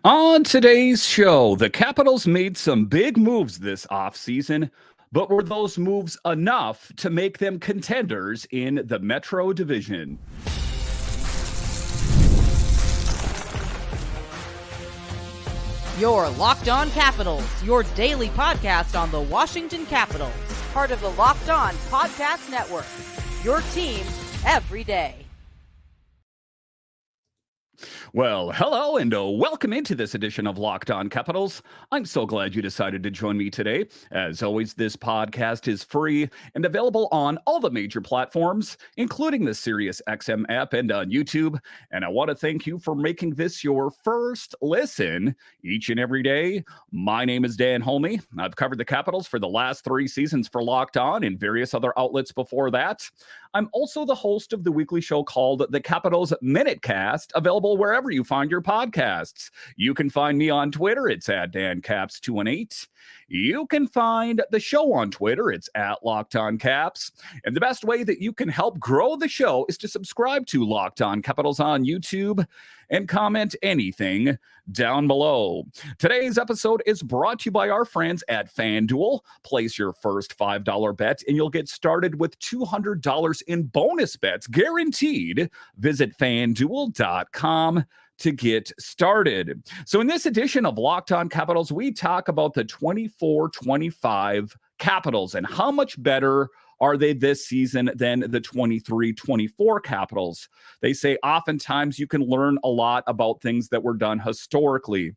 On today's show, the Capitals made some big moves this offseason, but were those moves enough to make them contenders in the Metro Division? Your Locked On Capitals, your daily podcast on the Washington Capitals, part of the Locked On Podcast Network. Your team every day. Well, hello and welcome into this edition of Locked On Capitals. I'm so glad you decided to join me today. As always, this podcast is free and available on all the major platforms, including the SiriusXM app and on YouTube. And I want to thank you for making this your first listen each and every day. My name is Dan Holme. I've covered the Capitals for the last 3 seasons for Locked On and various other outlets before that. I'm also the host of the weekly show called The Capitals Minutecast, available wherever you find your podcasts. You can find me on Twitter. It's at DanCaps218. You can find the show on Twitter. It's at Locked On Caps. And the best way that you can help grow the show is to subscribe to Locked On Capitals on YouTube and comment anything down below. Today's episode is brought to you by our friends at FanDuel. Place your first $5 bet and you'll get started with $200 in bonus bets guaranteed. Visit FanDuel.com to get started. So in this edition of Locked On Capitals, we talk about the 24-25 Capitals and how much better are they this season than the 23-24 Capitals. They say oftentimes you can learn a lot about things that were done historically.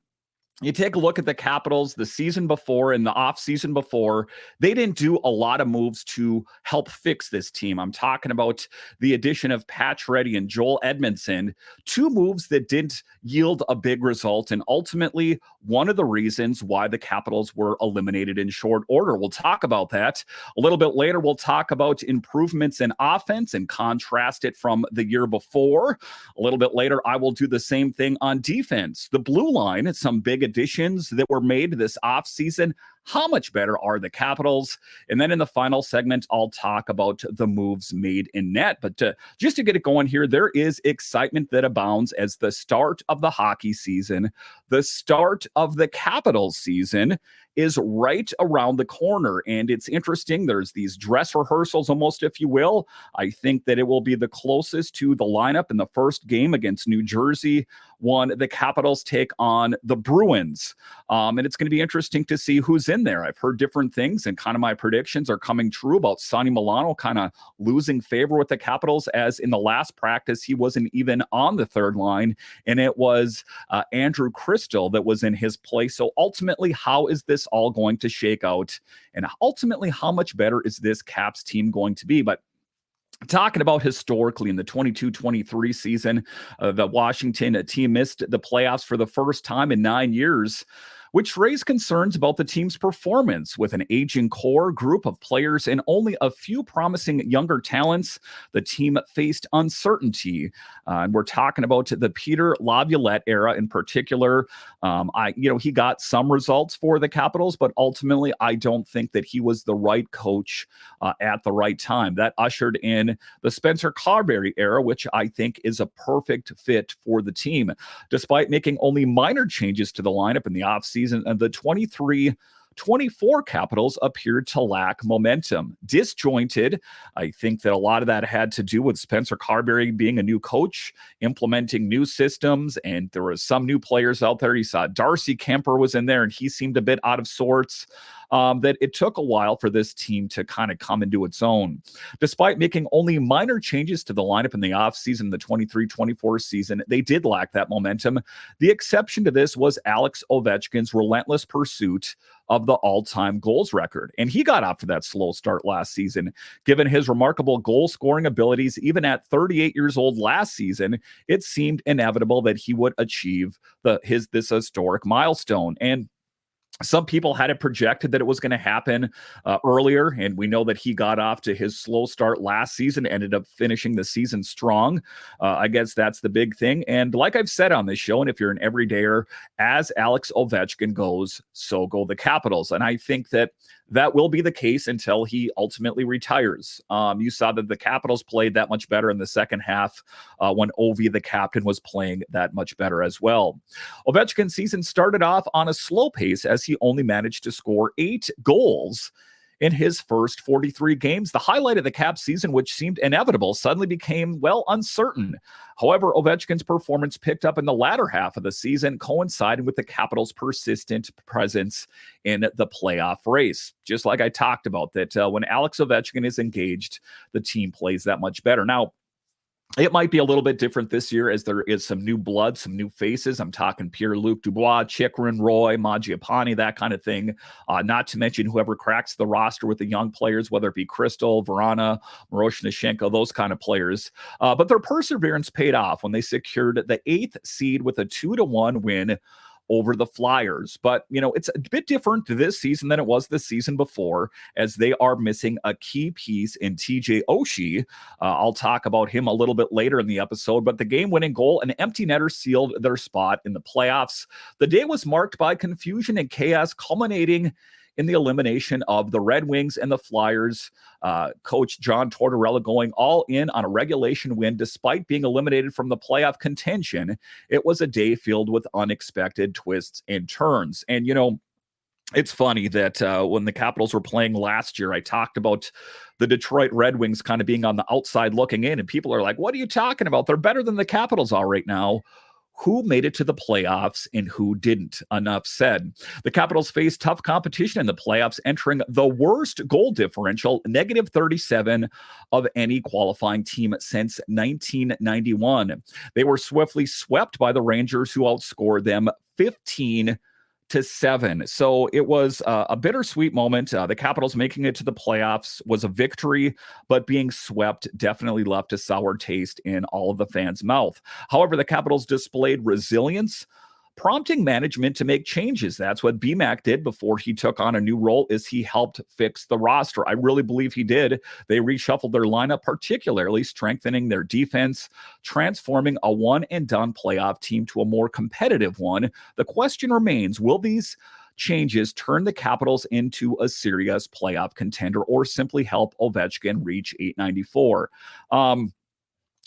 You take a look at the Capitals the season before and the offseason before, they didn't do a lot of moves to help fix this team. I'm talking about the addition of Pacioretty and Joel Edmondson, 2 moves that didn't yield a big result, and ultimately one of the reasons why the Capitals were eliminated in short order. We'll talk about that. A little bit later, we'll talk about improvements in offense and contrast it from the year before. A little bit later, I will do the same thing on defense. The blue line, it's some big additions that were made this offseason. How much better are the Capitals? And then in the final segment, I'll talk about the moves made in net. But just to get it going here, there is excitement that abounds as the start of the hockey season, the start of the Capitals season is right around the corner. And it's interesting. There's these dress rehearsals, almost, if you will. I think that it will be the closest to the lineup in the first game against New Jersey when the Capitals take on the Bruins. And it's going to be interesting to see who's in there. I've heard different things, and kind of my predictions are coming true about Sonny Milano kind of losing favor with the Capitals, as in the last practice, he wasn't even on the third line, and it was Andrew Crystal that was in his place. So ultimately, how is this all going to shake out? And ultimately, how much better is this Caps team going to be? But talking about historically in the 22-23 season, the Washington team missed the playoffs for the first time in 9 years, which raised concerns about the team's performance. With an aging core group of players and only a few promising younger talents, the team faced uncertainty. And we're talking about the Peter Laviolette era in particular. He got some results for the Capitals, but ultimately, I don't think that he was the right coach at the right time. That ushered in the Spencer Carberry era, which I think is a perfect fit for the team. Despite making only minor changes to the lineup in the offseason, the 23-24 Capitals appeared to lack momentum. Disjointed. I think that a lot of that had to do with Spencer Carberry being a new coach, implementing new systems, and there were some new players out there. You saw Darcy Kemper was in there, and he seemed a bit out of sorts. That it took a while for this team to kind of come into its own. Despite making only minor changes to the lineup in the offseason, the 23-24 season, they did lack that momentum. The exception to this was Alex Ovechkin's relentless pursuit of the all-time goals record. And he got off to that slow start last season. Given his remarkable goal-scoring abilities, even at 38 years old last season, it seemed inevitable that he would achieve this historic milestone. And some people had it projected that it was going to happen earlier, and we know that he got off to his slow start last season, ended up finishing the season strong. I guess that's the big thing. And like I've said on this show, and if you're an everydayer, as Alex Ovechkin goes, so go the Capitals. And I think that that will be the case until he ultimately retires. You saw that the Capitals played that much better in the second half when Ovi, the captain, was playing that much better as well. Ovechkin's season started off on a slow pace as he only managed to score 8 goals in his first 43 games. The highlight of the Caps season, which seemed inevitable, suddenly became, well, uncertain. However, Ovechkin's performance picked up in the latter half of the season, coinciding with the Capitals' persistent presence in the playoff race. Just like I talked about, that when Alex Ovechkin is engaged, the team plays that much better. Now, it might be a little bit different this year as there is some new blood, some new faces. I'm talking Pierre-Luc Dubois, Chikrin, Roy, Mangiapane, that kind of thing. Not to mention whoever cracks the roster with the young players, whether it be Crystal, Verana, Miroshnichenko, those kind of players. But their perseverance paid off when they secured the 8th seed with a 2-1 win over the Flyers. But, it's a bit different this season than it was the season before, as they are missing a key piece in TJ Oshie. I'll talk about him a little bit later in the episode, but the game-winning goal, an empty netter, sealed their spot in the playoffs. The day was marked by confusion and chaos, culminating in the elimination of the Red Wings and the Flyers. Coach John Tortorella going all in on a regulation win despite being eliminated from the playoff contention. It was a day filled with unexpected twists and turns. And, it's funny that when the Capitals were playing last year, I talked about the Detroit Red Wings kind of being on the outside looking in, and people are like, what are you talking about? They're better than the Capitals are right now. Who made it to the playoffs and who didn't? Enough said. The Capitals faced tough competition in the playoffs, entering the worst goal differential, -37, of any qualifying team since 1991. They were swiftly swept by the Rangers, who outscored them 15-7. So it was a bittersweet moment. The Capitals making it to the playoffs was a victory, but being swept definitely left a sour taste in all of the fans' mouth. However, the Capitals displayed resilience, prompting management to make changes. That's what BMAC did before he took on a new role, is he helped fix the roster. I really believe he did. They reshuffled their lineup, particularly strengthening their defense, transforming a one-and-done playoff team to a more competitive one. The question remains, will these changes turn the Capitals into a serious playoff contender or simply help Ovechkin reach 894?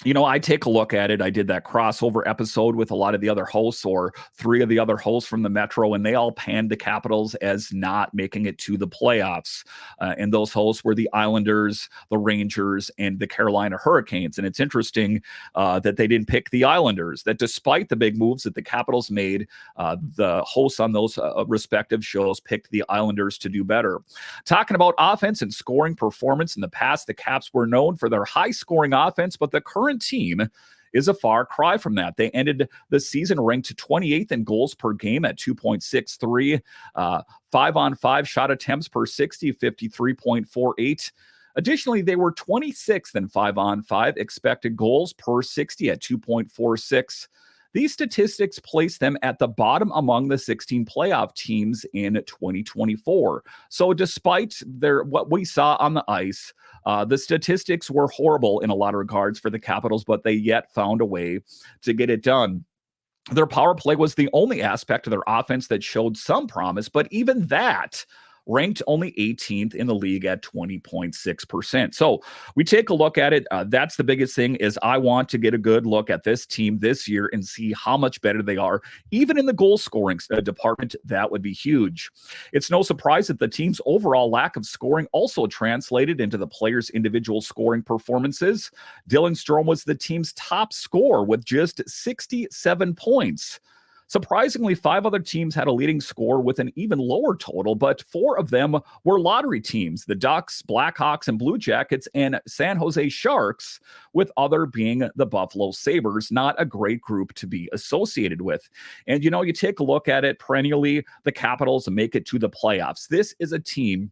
I take a look at it. I did that crossover episode with a lot of the other hosts, or 3 of the other hosts from the Metro, and they all panned the Capitals as not making it to the playoffs. And those hosts were the Islanders, the Rangers, and the Carolina Hurricanes. And it's interesting that they didn't pick the Islanders, that despite the big moves that the Capitals made, the hosts on those respective shows picked the Islanders to do better. Talking about offense and scoring performance, in the past, the Caps were known for their high-scoring offense, but the current team is a far cry from that. They ended the season ranked 28th in goals per game at 2.63, 5-on-5 shot attempts per 60, 53.48. Additionally, they were 26th in 5-on-5 expected goals per 60 at 2.46. These statistics place them at the bottom among the 16 playoff teams in 2024. So despite what we saw on the ice, the statistics were horrible in a lot of regards for the Capitals, but they yet found a way to get it done. Their power play was the only aspect of their offense that showed some promise, but even that ranked only 18th in the league at 20.6%. So we take a look at it. That's the biggest thing, is I want to get a good look at this team this year and see how much better they are. Even in the goal scoring department, that would be huge. It's no surprise that the team's overall lack of scoring also translated into the players' individual scoring performances. Dylan Strome was the team's top scorer with just 67 points. Surprisingly, 5 other teams had a leading score with an even lower total, but 4 of them were lottery teams: the Ducks, Blackhawks, and Blue Jackets, and San Jose Sharks, with other being the Buffalo Sabres. Not a great group to be associated with. And, you take a look at it, perennially, the Capitals make it to the playoffs. This is a team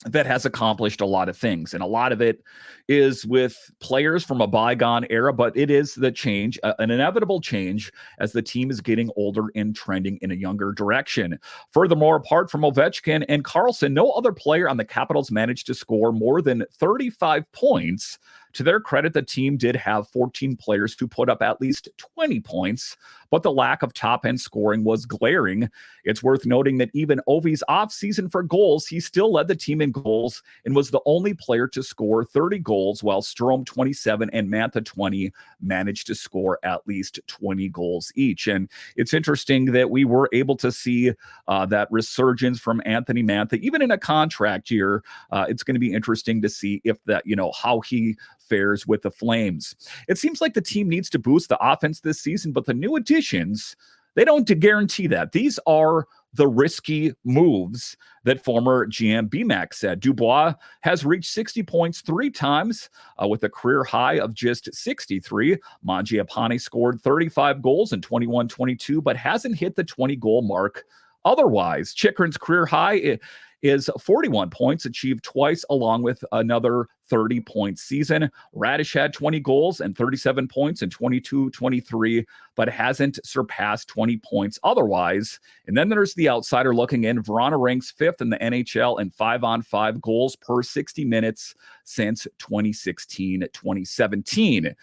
that has accomplished a lot of things, and a lot of it is with players from a bygone era, but it is the change, an inevitable change, as the team is getting older and trending in a younger direction. Furthermore, apart from Ovechkin and Karlsson, no other player on the Capitals managed to score more than 35 points To their credit, the team did have 14 players who put up at least 20 points, but the lack of top-end scoring was glaring. It's worth noting that even Ovi's offseason for goals, he still led the team in goals and was the only player to score 30 goals, while Strome 27 and Mantha 20 managed to score at least 20 goals each. And it's interesting that we were able to see that resurgence from Anthony Mantha, even in a contract year. It's going to be interesting to see if that, how he fares with the Flames. It seems like the team needs to boost the offense this season, but the new additions, they don't guarantee that. These are the risky moves that former GM BMAC said. Dubois has reached 60 points 3 times with a career high of just 63. Mangiapane scored 35 goals in 21-22, but hasn't hit the 20-goal mark otherwise. Chychrun's career high is 41 points, achieved twice along with another 30-point season. Radish had 20 goals and 37 points in 22-23, but hasn't surpassed 20 points otherwise. And then there's the outsider looking in. Verona ranks 5th in the NHL in 5-on-5 goals per 60 minutes since 2016-2017.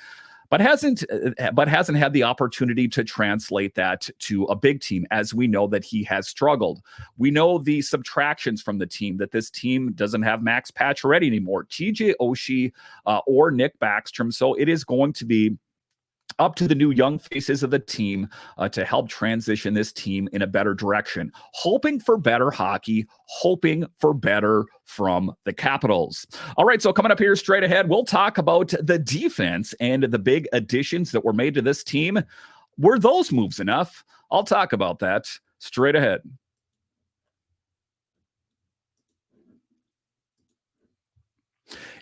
But hasn't had the opportunity to translate that to a big team, as we know that he has struggled. We know the subtractions from the team, that this team doesn't have Max Pacioretty anymore, TJ Oshie, or Nick Backstrom. So it is going to be up to the new young faces of the team to help transition this team in a better direction. Hoping for better hockey, hoping for better from the Capitals. All right, so coming up here straight ahead, we'll talk about the defense and the big additions that were made to this team. Were those moves enough? I'll talk about that straight ahead.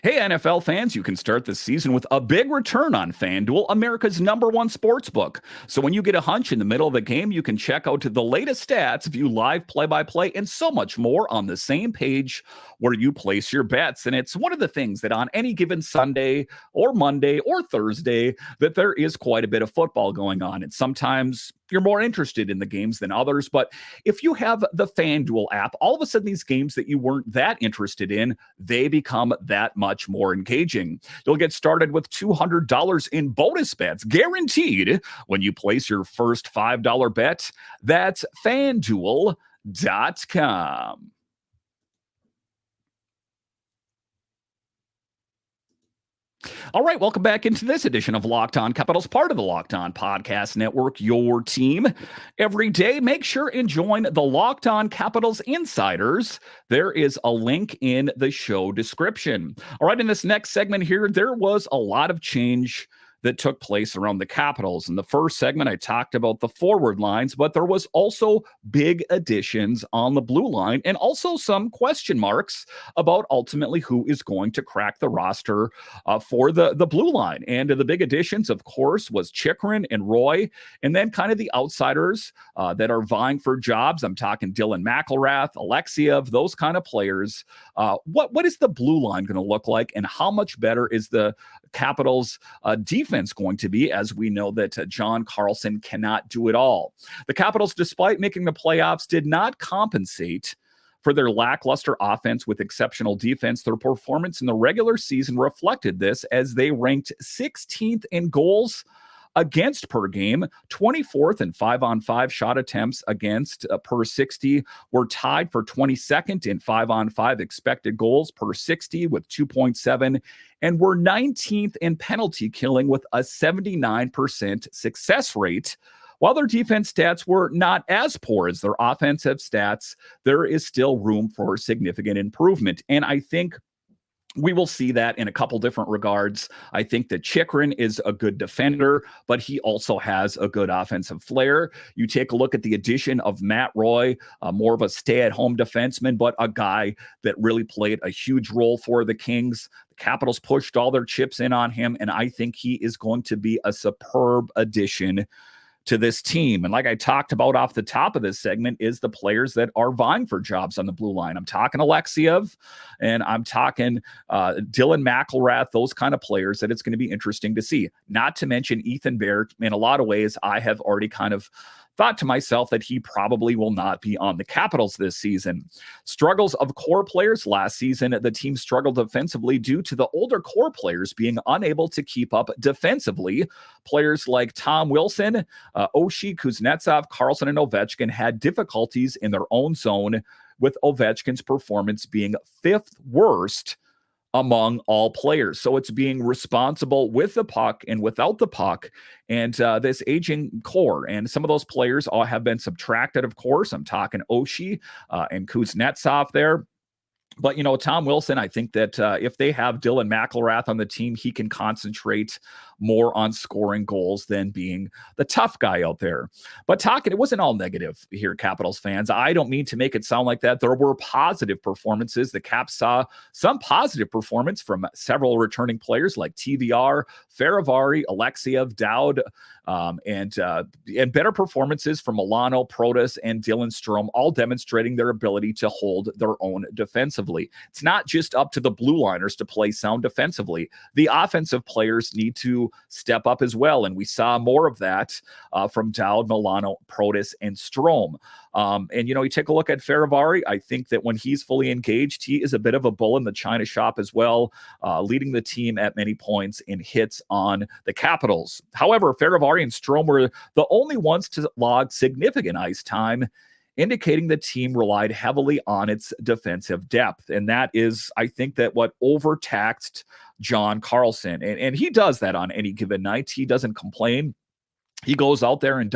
Hey, NFL fans, you can start the season with a big return on FanDuel, America's #1 sports book. So when you get a hunch in the middle of the game, you can check out the latest stats, view live play-by-play, and so much more on the same page where you place your bets. And it's one of the things that on any given Sunday or Monday or Thursday, that there is quite a bit of football going on. And sometimes you're more interested in the games than others. But if you have the FanDuel app, all of a sudden these games that you weren't that interested in, they become that much more engaging. You'll get started with $200 in bonus bets guaranteed when you place your first $5 bet. That's FanDuel.com. All right, welcome back into this edition of Locked On Capitals, part of the Locked On Podcast Network, your team every day. Make sure and join the Locked On Capitals Insiders. There is a link in the show description. All right, in this next segment here, there was a lot of change that took place around the Capitals. In the first segment, I talked about the forward lines, but there was also big additions on the blue line and also some question marks about ultimately who is going to crack the roster for the blue line. And the big additions, of course, was Chychrun and Roy, and then kind of the outsiders that are vying for jobs. I'm talking Dylan McElrath, Alexiev, those kind of players. What is the blue line going to look like, and how much better is the Capitals defense going to be, as we know that John Carlson cannot do it all? The Capitals, despite making the playoffs, did not compensate for their lackluster offense with exceptional defense. Their performance in the regular season reflected this, as they ranked 16th in goals against per game, 24th in 5-on-5 shot attempts against per 60. Were tied for 22nd in 5-on-5 expected goals per 60 with 2.7, and were 19th in penalty killing with a 79% success rate. While their defense stats were not as poor as their offensive stats, there is still room for significant improvement. And I think we will see that in a couple different regards. I think that Chychrun is a good defender, but he also has a good offensive flair. You take a look at the addition of Matt Roy, more of a stay-at-home defenseman, but a guy that really played a huge role for the Kings. The Capitals pushed all their chips in on him, and I think he is going to be a superb addition to this team. And like I talked about off the top of this segment, is the players that are vying for jobs on the blue line. I'm talking Alexiev, and I'm talking Dylan McElrath, those kind of players that it's going to be interesting to see. Not to mention Ethan Bear. In a lot of ways, I have already kind of thought to myself that he probably will not be on the Capitals this season. Struggles of core players last season, the team struggled defensively due to the older core players being unable to keep up defensively. Players like Tom Wilson, Oshie, Kuznetsov, Carlson, and Ovechkin had difficulties in their own zone, with Ovechkin's performance being fifth worst among all players. So it's being responsible with the puck and without the puck, and this aging core. And some of those players all have been subtracted, of course. I'm talking Oshie and Kuznetsov there. But, Tom Wilson, I think that if they have Dylan McElrath on the team, he can concentrate more on scoring goals than being the tough guy out there. But it wasn't all negative here, Capitals fans. I don't mean to make it sound like that. There were positive performances. The Caps saw some positive performance from several returning players like TVR, Faravari, Alexeyev, Dowd, and better performances from Milano, Protas, and Dylan Strome, all demonstrating their ability to hold their own defensively. It's not just up to the blue liners to play sound defensively. The offensive players need to step up as well, and we saw more of that from Dowd, Milano, Protas, and Strome. And you take a look at Faravari. I think that when he's fully engaged, he is a bit of a bull in the china shop as well, leading the team at many points in hits on the Capitals. However, Faravari and Strome were the only ones to log significant ice time, indicating the team relied heavily on its defensive depth. And that is, I think, that what overtaxed John Carlson. And he does that on any given night. He doesn't complain. He goes out there and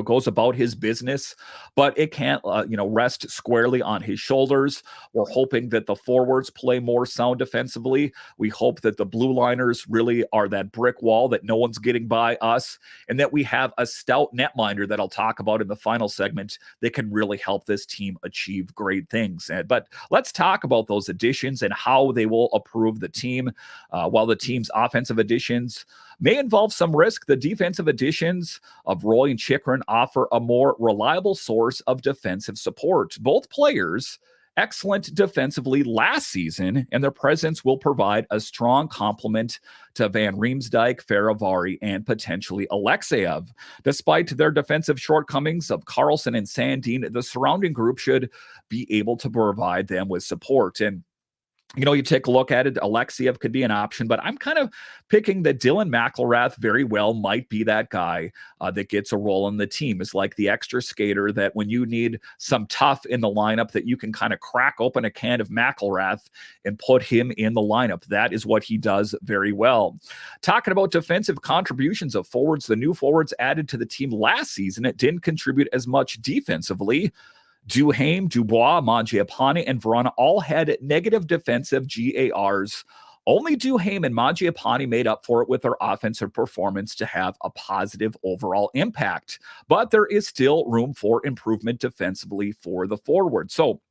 goes about his business, but it can't, rest squarely on his shoulders. We're hoping that the forwards play more sound defensively. We hope that the blue liners really are that brick wall that no one's getting by us, and that we have a stout netminder that I'll talk about in the final segment that can really help this team achieve great things. But let's talk about those additions and how they will improve the team. While the team's offensive additions may involve some risk, the defensive additions of Roy and Chychrun offer a more reliable source of defensive support. Both players excellent defensively last season, and their presence will provide a strong complement to Van Riemsdyk, Faravari, and potentially Alexeyev. Despite their defensive shortcomings of Carlson and Sandin, the surrounding group should be able to provide them with support. And you take a look at it, Alexeyev could be an option, but I'm kind of picking that Dylan McElrath very well might be that guy that gets a role in the team. Is like the extra skater that when you need some tough in the lineup, that you can kind of crack open a can of McElrath and put him in the lineup. That is what he does very well. Talking about defensive contributions of forwards, the new forwards added to the team last season, it didn't contribute as much defensively. Duhaime, Dubois, Mangiapane, and Verona all had negative defensive GARs. Only Duhaime and Mangiapane made up for it with their offensive performance to have a positive overall impact. But there is still room for improvement defensively for the forward. So,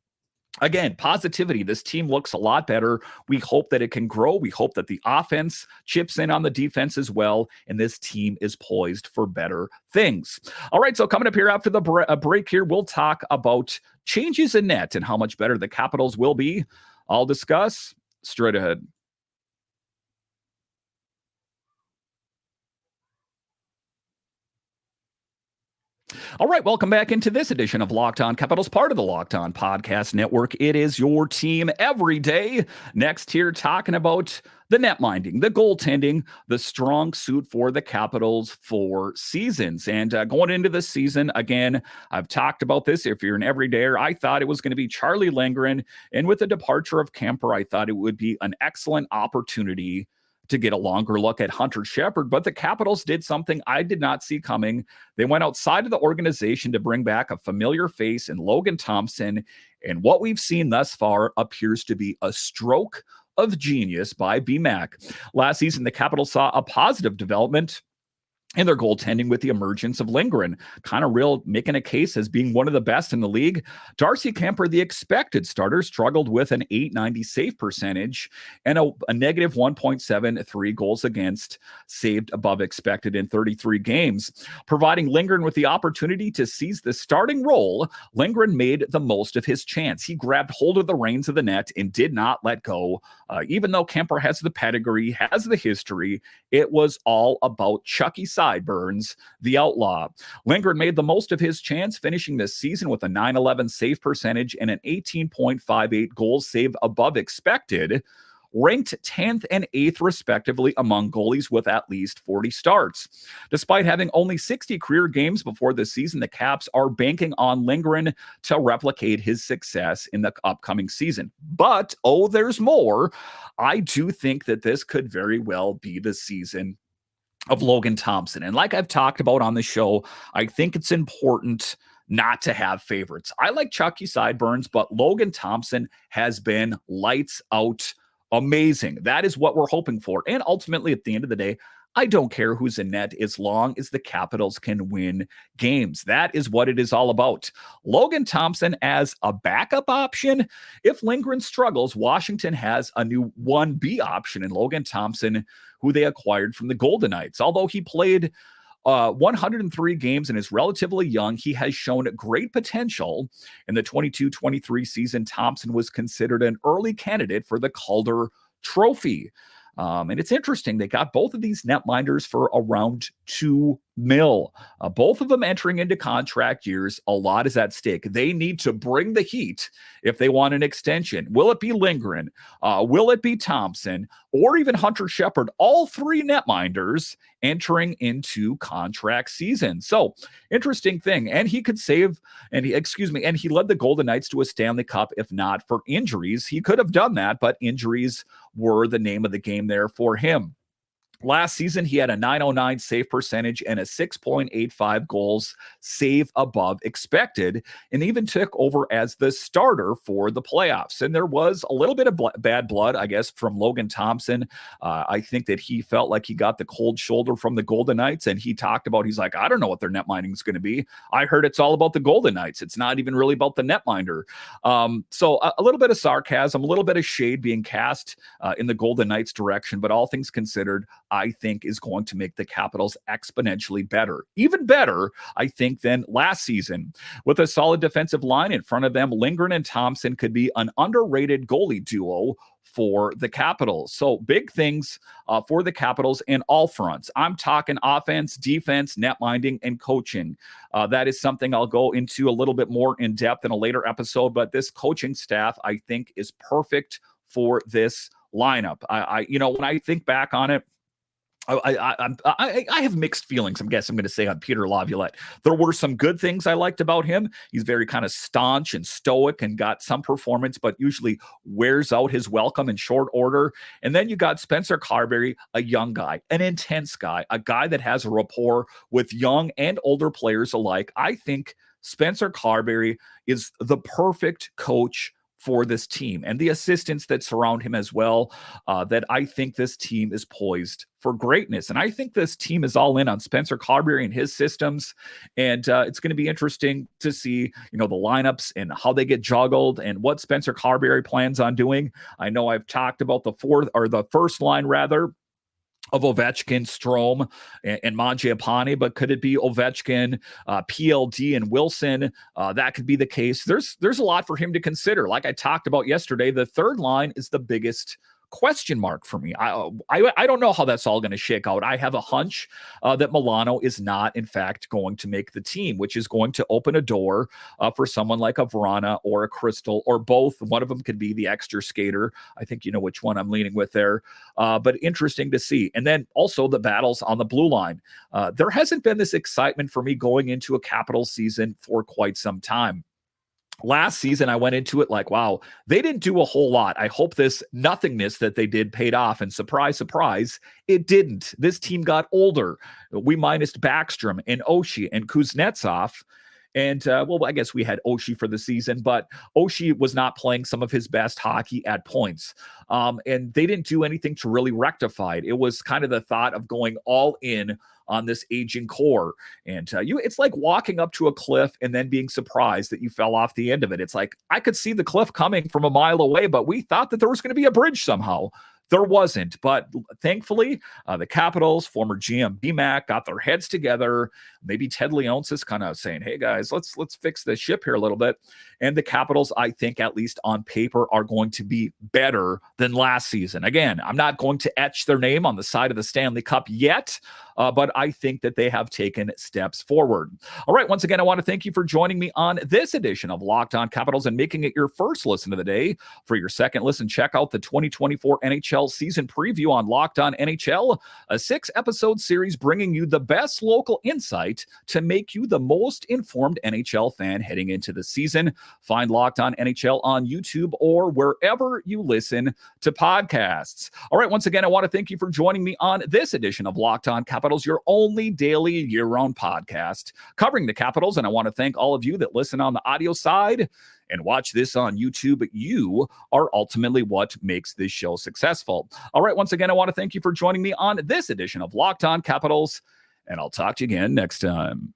again, positivity. This team looks a lot better. We hope that it can grow. We hope that the offense chips in on the defense as well, and this team is poised for better things. All right, so coming up here after the break here, we'll talk about changes in net and how much better the Capitals will be. I'll discuss straight ahead. All right, welcome back into this edition of Locked On Capitals, part of the Locked On Podcast Network. It is your team every day. Next here, talking about the net minding, the goaltending, the strong suit for the Capitals for seasons. And going into this season, again, I've talked about this. If you're an everydayer, I thought it was going to be Charlie Lindgren. And with the departure of Kemper, I thought it would be an excellent opportunity to get a longer look at Hunter Shepard, but the Capitals did something I did not see coming. They went outside of the organization to bring back a familiar face in Logan Thompson, and what we've seen thus far appears to be a stroke of genius by BMAC. Last season, the Capitals saw a positive development in their goaltending with the emergence of Lindgren, kind of real making a case as being one of the best in the league. Darcy Kemper, the expected starter, struggled with an .890 save percentage and a negative 1.73 goals against saved above expected in 33 games. Providing Lindgren with the opportunity to seize the starting role, Lindgren made the most of his chance. He grabbed hold of the reins of the net and did not let go. Even though Kemper has the pedigree, has the history, it was all about Chucky Side Sideburns, the outlaw. Lindgren made the most of his chance, finishing this season with a .911 save percentage and an 18.58 goals save above expected, ranked 10th and 8th respectively among goalies with at least 40 starts. Despite having only 60 career games before this season, the Caps are banking on Lindgren to replicate his success in the upcoming season. But, there's more. I do think that this could very well be the season of Logan Thompson. And like I've talked about on the show, I think it's important not to have favorites. I like Chucky Sideburns, but Logan Thompson has been lights out amazing. That is what we're hoping for. And ultimately, at the end of the day, I don't care who's in net as long as the Capitals can win games. That is what it is all about. Logan Thompson as a backup option. If Lindgren struggles, Washington has a new 1B option in Logan Thompson, who they acquired from the Golden Knights. Although he played 103 games and is relatively young, he has shown great potential. In the 22-23 season, Thompson was considered an early candidate for the Calder Trophy. And it's interesting, they got both of these netminders for around $2 million. Both of them entering into contract years. A lot is at stake. They need to bring the heat if they want an extension. Will it be Lindgren? Will it be Thompson? Or even Hunter Shepard? All three netminders entering into contract season. So, interesting thing. And he could save, and he led the Golden Knights to a Stanley Cup if not for injuries. He could have done that, but injuries were the name of the game there for him. Last season, he had a .909 save percentage and a 6.85 goals save above expected, and even took over as the starter for the playoffs. And there was a little bit of bad blood, I guess, from Logan Thompson. I think that he felt like he got the cold shoulder from the Golden Knights, and he talked about, he's like, I don't know what their netminding is going to be. I heard it's all about the Golden Knights. It's not even really about the netminder. So a little bit of sarcasm, a little bit of shade being cast in the Golden Knights direction, but all things considered, I think is going to make the Capitals exponentially better. Even better, I think, than last season. With a solid defensive line in front of them, Lindgren and Thompson could be an underrated goalie duo for the Capitals. So big things for the Capitals in all fronts. I'm talking offense, defense, netminding, and coaching. That is something I'll go into a little bit more in depth in a later episode, but this coaching staff, I think, is perfect for this lineup. When I think back on it, I have mixed feelings, I guess I'm going to say, on Peter Laviolette. There were some good things I liked about him. He's very kind of staunch and stoic and got some performance, but usually wears out his welcome in short order. And then you got Spencer Carberry, a young guy, an intense guy, a guy that has a rapport with young and older players alike. I think Spencer Carberry is the perfect coach for this team, and the assistants that surround him as well, that I think this team is poised for greatness. And I think this team is all in on Spencer Carberry and his systems. And it's going to be interesting to see, the lineups and how they get juggled and what Spencer Carberry plans on doing. I know I've talked about the first line rather, of Ovechkin, Strome, and Mangiapane, but could it be Ovechkin, PLD, and Wilson? That could be the case. There's a lot for him to consider. Like I talked about yesterday, the third line is the biggest question mark for me. I don't know how that's all going to shake out. I have a hunch that Milano is not, in fact, going to make the team, which is going to open a door for someone like a Vrana or a Crystal or both. One of them could be the extra skater. I think you know which one I'm leaning with there. But interesting to see. And then also the battles on the blue line. There hasn't been this excitement for me going into a Capitals season for quite some time. Last season, I went into it like, wow, they didn't do a whole lot. I hope this nothingness that they did paid off. And surprise, surprise, it didn't. This team got older. We minused Backstrom and Oshie and Kuznetsov. And, I guess we had Oshie for the season, but Oshie was not playing some of his best hockey at points. And they didn't do anything to really rectify it. It was kind of the thought of going all in on this aging core. And it's like walking up to a cliff and then being surprised that you fell off the end of it. It's like, I could see the cliff coming from a mile away, but we thought that there was going to be a bridge somehow. There wasn't, but thankfully, the Capitals, former GM BMAC, got their heads together. Maybe Ted Leonsis kind of saying, "Hey guys, let's fix the ship here a little bit." And the Capitals, I think, at least on paper, are going to be better than last season. Again, I'm not going to etch their name on the side of the Stanley Cup yet, but I think that they have taken steps forward. All right, once again, I want to thank you for joining me on this edition of Locked On Capitals and making it your first listen of the day. For your second listen, check out the 2024 NHL season preview on Locked On NHL, a 6-episode series bringing you the best local insight to make you the most informed NHL fan heading into the season. Find Locked On NHL on YouTube or wherever you listen to podcasts. All right, once again, I want to thank you for joining me on this edition of Locked On Capitals, your only daily year-round podcast covering the Capitals. And I want to thank all of you that listen on the audio side and watch this on YouTube. You are ultimately what makes this show successful. All right, once again, I want to thank you for joining me on this edition of Locked On Capitals, and I'll talk to you again next time.